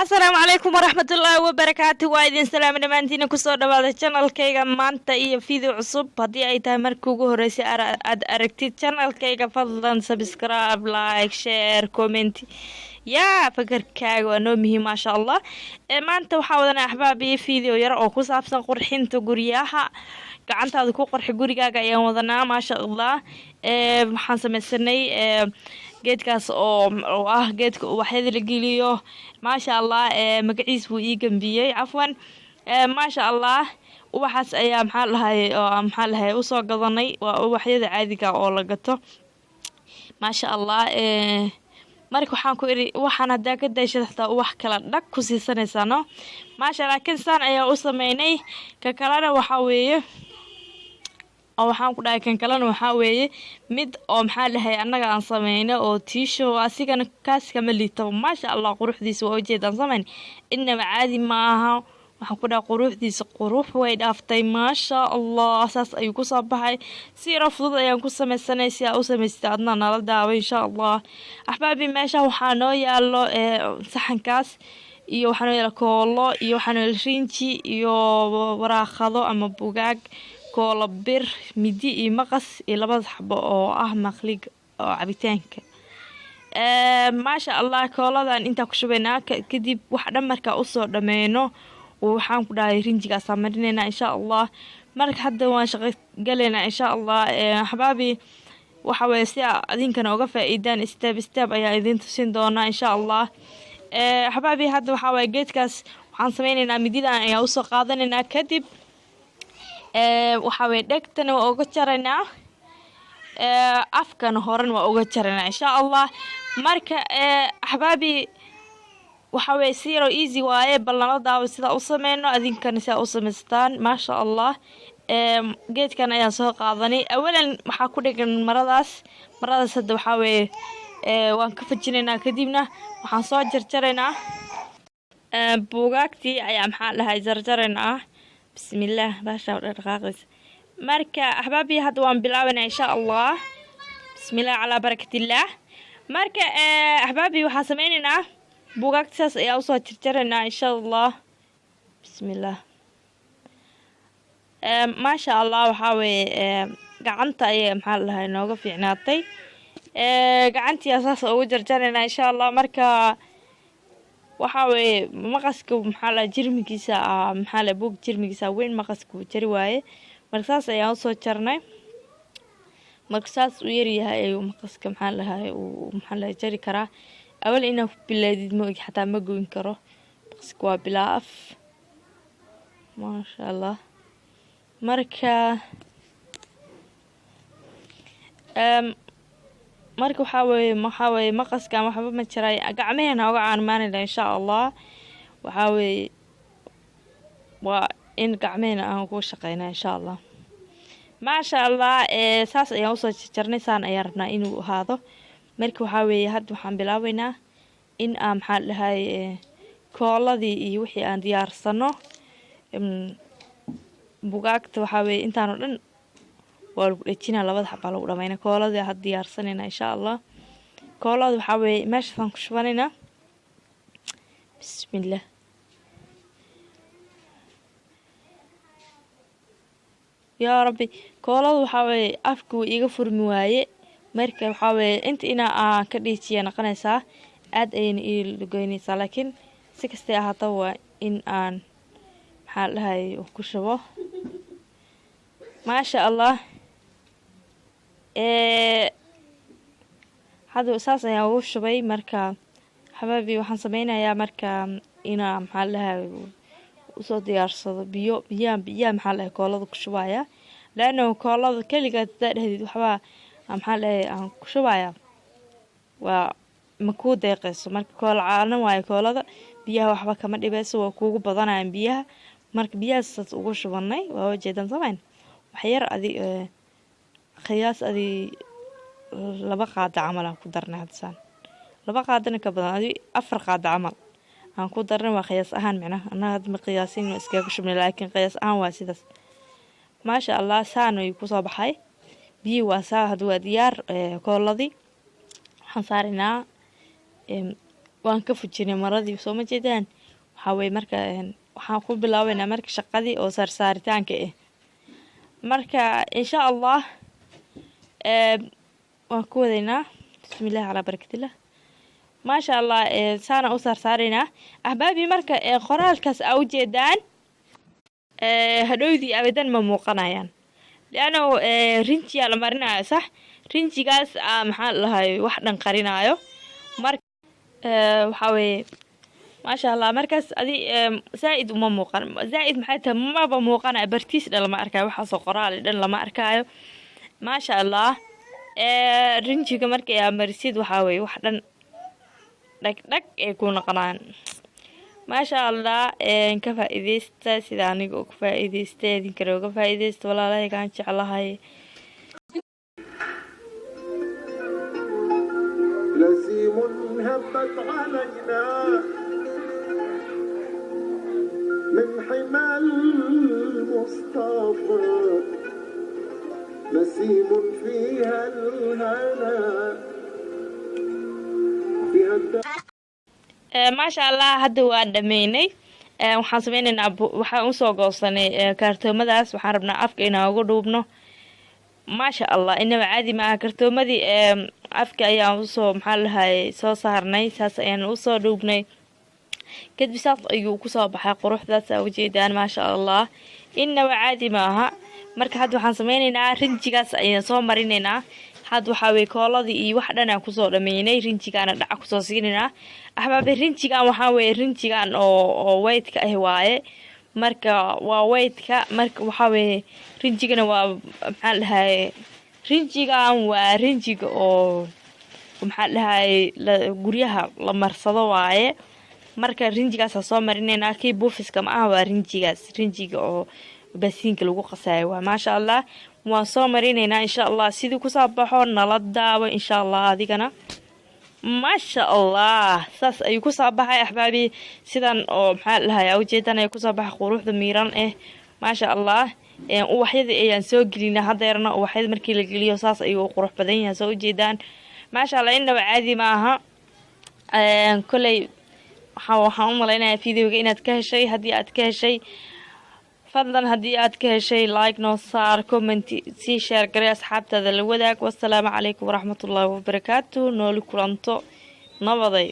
asalaamu calaykum waraxmatullaahi wabarakaatu waa idin salaama dhammaantiina kusoo dhawaada janalkayga maanta iyo video cusub haddii ay tahay markii ugu horreysay aad aragtid janalkayga fadlan subscribe like share comment yaa fakarkaaga waa noo muhiim maasha allah maanta waxaa wadanaa axbaabiyo video yar oo ku saabsan qurxinta guryaha gacantaada ku qorxi gurigaaga ayaan wadanaa maasha allah waxaan samaysanay geedkaas oo ah geedka ubaxyada la geliyo maasha allah magaciis buu ii gambiyey cafwan maasha allah ubaxaas ayaa maxaa lahay usoo gadanay waa ubaxyada caadiga oo la gato maasha allah marka waxaan ku iri waxaan hadaa ka dayshay xataa ubax kala dhag ku siisanaysaa no maasha allah laakiin saan ayaa u sameynay ka kalena waxaa weeye waxaan ku dhahay kan kalena waxaa weeye mid oo maxaa lahay annaga aan sameyno oo tiisho asigana kaas kama liitaba maasha allah quruxdiisa waa ujeedaan sameyn inaba caadi maaha waxaan ku dhahay quruxdiisa qurux way dhaaftay maasha allah saas ayuu kusoo baxay si yaro fudud ayaan ku sameysanay si aa u samaystay adna nala daawa insha allah axbaabi meesha waxaa noo yaalo saxankaas iyo waxaa noo yaalo koolo iyo waxaa noo yaalo rinji iyo waraaqado ama bugaag koola bir midi iyo maqas iyo labada xabo oo ah maqlig oo cabitaanka maasha allah kooladan intaa ku shubaynaa kadib wax dhan markaa usoo dhameyno waxaan ku dhahay rinjigaasa marinaynaa insha allah marka hadda waan shaqo galaynaa insha allah axbaabi waxa weye si adinkana uga faa-iidaan step ayaa idin tusin doonaa insha allah axbaabi hadda waxaa waye geedkaas waxaan sameynaynaa mididan ayaa usoo qaadanaynaa kadib waxaa weye dhegtana waa uga jaraynaa afkana horan waa uga jaraynaa insha allah marka axbaabi waxaa weye si yaroo easy waaye bal nala daawo sidaa u sameyno adinkana sidaa u samaystaan maasha allah geedkan ayaan soo qaadanay awalan waxaa ku dhegan maradaas hadda waxaa weye waan ka fajinaynaa kadibna waxaan soo jarjaraynaa buugaagtii ayaa maxaa dhahay jarjaraynaa bismillaah baasha dhaqaaqaysa marka axbaabi hadda waan bilaabanaa insha allah bismillaah calaa barakatillah marka axbaabi waxaa sameynaynaa buugaagtaas ayaa usoo jarjaraynaa insha allah bismillaah maasha allah waxaa weeye gacanta ayay maxaa dhahay nooga fiicnaatay gacantii saas ugu jarjaraynaa insha allah marka waxaa weeye maqaska maxaa la jirmigiisa maxaa la buug jirmigiisa weyn maqaska uu jari waaye marka saas ayaan usoo jarnay marka saas uu yaryahay ayuu maqaska maxaa lahay uu maxaa la jari karaa awal inaa ku bilaadid ma ogi xataa ma goyn karo maqaska waa bilaa af maasha allah marka waxaa weeye maqaskan waxba ma jiray gacmahena uga caanmaanayna insha allah waxaa weeye waa in gacmahena aan ku shaqeynaa insha allah maasha allah saas ayaan usoo jarjarnay saan ayaan rabnaa inuu ahaado marka waxaa weeye hadda waxaan bilaabeynaa in aan maxaa dhahay kooladii iyo wixii aan diyaarsano bugaagta waxaa weeye intaan oo dhan waa lagu dhejinaa labada xabaa lagu dhamayna kooladii had diyaarsanayna insha allah koolada waxaa weeye meeshaasaan ku shubanaynaa bismillaah yaa rabbi koolada waxaa weeye afka wuu iiga furmi waaye marka waxaa weeye inta inaa aan ka dhiijiya noqonaysaa aad ayayna ii lugeynaysaa laakiin si kastay ahaataba waa in aan maxaa dhahay ku shubo maasha allah hadda saas ayaan ugu shubay marka xabaabi waxaan sameynayaa marka inaa maxaa dhahay usoo diyaarsado biyaha maxaa dhahay koolada ku shubaya laana koolada keligaad hadaa dhehdeed waxbaa maxaa dhahay aan ku shubaya waa ma kuu deeqayso marka koola caana waayo koolada biyaha waxba kama dhibeyso waa kuugu badanayaan biyaha marka biyahaas saas ugu shubanay waa ujeedan sameyn waxyar adi qiyaas adi 2 qaado camal aan ku darnay hadsaan 2 qaadana ka badan adi 4 qaado camal aan ku darnay waa qiyaas ahaan macnaha annaga hadda ma qiyaasin iskaga shubnay laakiin qiyaas ahaan waa sidaas maasha allah saan ayuu kusoo baxay biyo waa saa hadda waa diyaar kooladii waxaan saaraynaa waan ka fujinay maradii soo ma jeedaan waxaa weeye marka waxaan ku bilaabaynaa marka shaqadii oo saarsaaritaanka ah marka insha allah waan ku wadaynaa bismillaah calaa barakatillah maasha allah saana u saarsaaraynaa ahbaabii marka qoraalkaas aa ujeedaan hadhowdii abadan ma muuqanayaan liano rinjiyaa la marinayo sax rinjigaas maxaa lahay wax dhan qarinaayo marka waxaa weeye maasha allah markaas adi zaaid uma muuqan zaaid maxay tahay maba muuqanayo bartiis dhan lama arkaayo waxaasoo qoraal dhan lama arkaayo maasha allah rinjiga markay marisid waxaa weeye wax dhan dhagdhag ay ku noqonaan maasha allah ka faa'iideysta sida aniga oo ka faa'iideystay idinkana uga faa'iideysta walaalahaygaan jeclahay لسيم هبت علينا من حمى المصطفى نسيم فيها الهنا maasha allah hadda waan dhameynay waxaan sameynaynaa waxaan usoo goosanay kaartoomadaas waxaan rabnaa afka inaan uga dhuubno maasha allah inaba caadi maaha kartoomadii afka ayaan usoo maxaa lahay soo saarnay saas ayaan usoo dhuubnay kadib saas ayuu kusoo baxay quruxdaas aa ujeedaan maasha allah inaba caadi maaha marka hadda waxaan sameynaynaa rinjigaas ayaan soo marinaynaa hadda waxaa weye kooladii iyo wax dhan aan kusoo dhameynay rinjigaana dhaca kusoo siinaynaa ahbaabi rinjigan waxaa weye rinjigan oo weydka ah waaye marka waa weydka marka waxaa weye rinjigana waa maxaa dhahaye rinjigan waa rinjiga oo maxaa dhahaye guryaha la marsado waaye marka rinjigaasa soo marinaynaa kii buufiska ma aha waa rinjigaas rinjiga oo basiinka lagu qasaayo waa maasha allah waan soo marinaynaa insha allah sidii kusoo baxo nala daawo insha allah adigana maasha allah saas ayuu kusoo baxay ahbaabi sidan oo maxaa dhahay ujeedan ay kusoo baxay quruxda miiran ah maasha allah uwaxyada ayaan soo gelinaa hadeerna uwaxyada markii la geliyo saas ayuu qurux badan yahay soo ujeedaan maasha allah inaba caadi maaha koley waxaan u malaynayaa videoga inaad ka heshay haddii aad ka heshay fadlan haddii aad ka heshay like noo saar comment sii share garee asxaabtaada la wadaag wassalaamu calaykum waraxmatullaahi wabarakaatu nooli kulanto nabaday